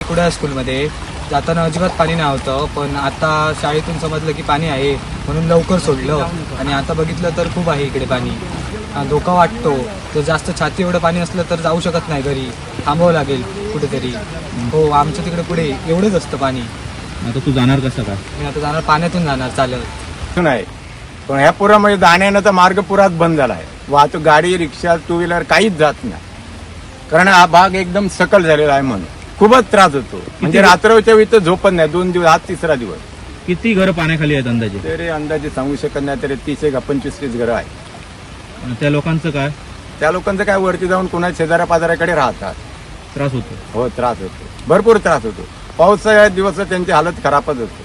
कुडाळ स्कूलमध्ये जाताना अजिबात पाणी नाही होतं, पण आता शाळेतून समजलं की पाणी आहे म्हणून लवकर सोडलं आणि आता बघितलं तर खूप आहे इकडे पाणी. धोका वाटतो. जर जास्त छाती एवढं पाणी असलं तर जाऊ शकत नाही घरी, थांबावं लागेल कुठेतरी. हो, आमच्या तिकडे पुढे एवढंच असतं पाणी. आता तू जाणार कसं काय? मी आता जाणार, पाण्यातून जाणार चालत. नाही, पण ह्या पुरामध्ये जाण्याचा मार्ग पुरात बंद झाला आहे. वाहतूक, गाडी, रिक्षा, टू व्हीलर काहीच जात नाही, कारण हा भाग एकदम सकल झालेला आहे म्हणून खूपच त्रास होतो. म्हणजे रात्रच्या वेळी तर झोपत नाही. 2 दिवस, आज 3रा दिवस. किती घरं पाण्याखाली आहेत अंदाजे? तरी अंदाजे सांगू शकत नाही, तरी 30-25 घरं आहे. त्या लोकांचं काय त्या लोकांचं काय, वरती जाऊन कोणा शेजाऱ्या पाजाऱ्याकडे राहतात. त्रास होतो? हो, त्रास होतो, भरपूर त्रास होतो. पावसाळ्यात दिवस त्यांची हालत खराबच होते.